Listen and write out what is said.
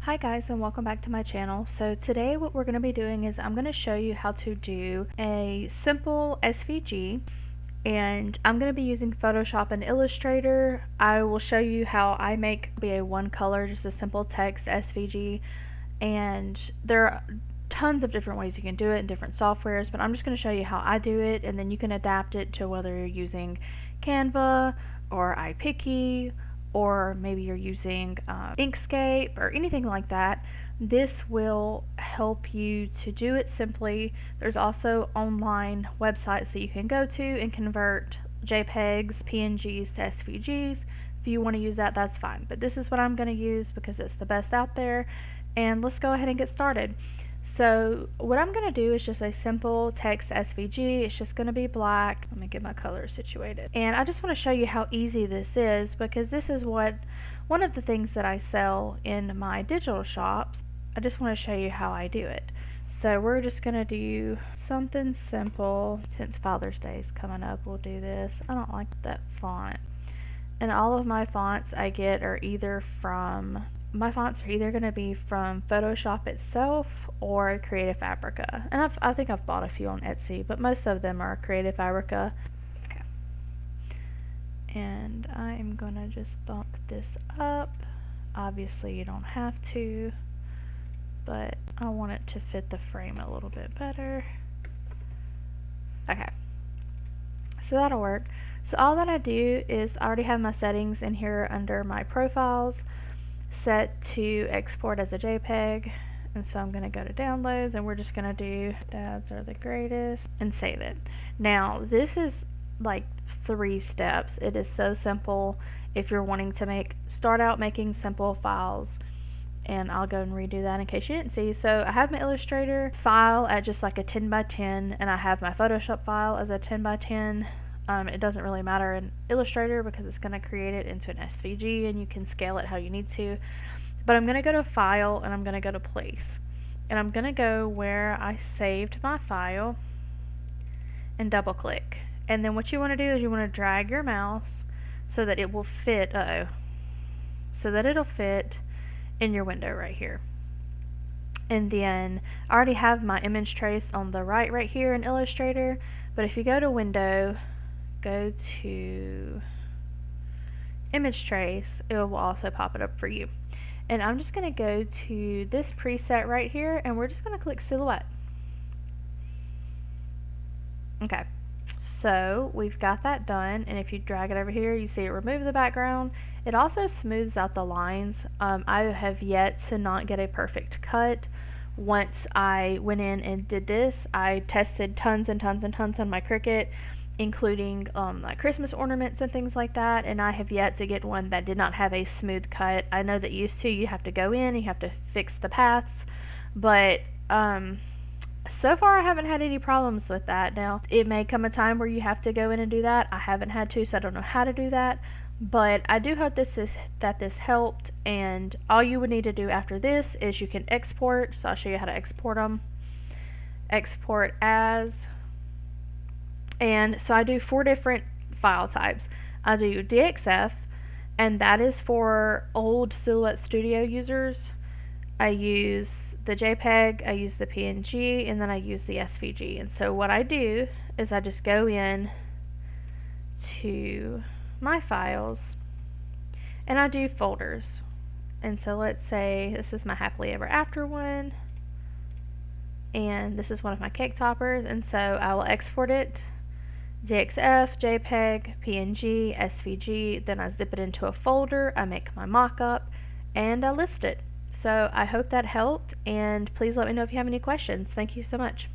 Hi guys, and welcome back to my channel. So today what we're going to be doing is I'm going to show you how to do a simple SVG, and I'm going to be using Photoshop and Illustrator. I will show you how I make a one color, just a simple text SVG, and there are tons of different ways you can do it in different softwares, but I'm just going to show you how I do it, and then you can adapt it to whether you're using Canva or iPicky, or maybe you're using Inkscape or anything like that. This will help you to do it simply. There's also online websites that you can go to and convert JPEGs, PNGs to SVGs. If you want to use that, that's fine. But this is what I'm going to use because it's the best out there. And let's go ahead and get started. So what I'm going to do is just a simple text SVG. It's just going to be black. Let me get my colors situated. And I just want to show you how easy this is, because this is one of the things that I sell in my digital shops. I just want to show you how I do it. So we're just going to do something simple. Since Father's Day is coming up, we'll do this. I don't like that font. And all of my fonts I get are either from... My fonts are either going to be from Photoshop itself or Creative Fabrica. And I think I've bought a few on Etsy, but most of them are Creative Fabrica. Okay. And I'm going to just bump this up. Obviously you don't have to, but I want it to fit the frame a little bit better. Okay. So that'll work. So all that I do is I already have my settings in here under my profiles set to export as a JPEG, and so I'm going to go to downloads, and we're just going to do dads are the greatest and save it. Now this is like 3 steps. It is so simple if you're wanting to start out making simple files, and I'll go and redo that in case you didn't see. So I have my Illustrator file at just like a 10 by 10, and I have my Photoshop file as a 10 by 10. It doesn't really matter in Illustrator because it's going to create it into an SVG, and you can scale it how you need to. But I'm going to go to File, and I'm going to go to Place. And I'm going to go where I saved my file and double click. And then what you want to do is you want to drag your mouse so that it will fit, so that it'll fit in your window right here. And then I already have my image trace on the right here in Illustrator, but if you go to Window, go to image trace, it will also pop it up for you. And I'm just going to go to this preset right here, and we're just going to click silhouette. Okay, so we've got that done, and if you drag it over here, you see it remove the background. It also smooths out the lines. I have yet to not get a perfect cut. Once I went in and did this, I tested tons and tons and tons on my Cricut, including like Christmas ornaments and things like that, and I have yet to get one that did not have a smooth cut. I know that used to, you have to go in, you have to fix the paths, but so far I haven't had any problems with that. Now it may come a time where you have to go in and do that. I haven't had to, so I don't know how to do that, but I do hope that this helped. And all you would need to do after this is you can export. So I'll show you how to export them. Export as. And so I do 4 different file types. I do DXF, and that is for old Silhouette Studio users. I use the JPEG, I use the PNG, and then I use the SVG. And so what I do is I just go in to my files, and I do folders. And so let's say this is my Happily Ever After one, and this is one of my cake toppers, and so I will export it. DXF, JPEG, PNG, SVG, then I zip it into a folder, I make my mock-up, and I list it. So I hope that helped, and please let me know if you have any questions. Thank you so much.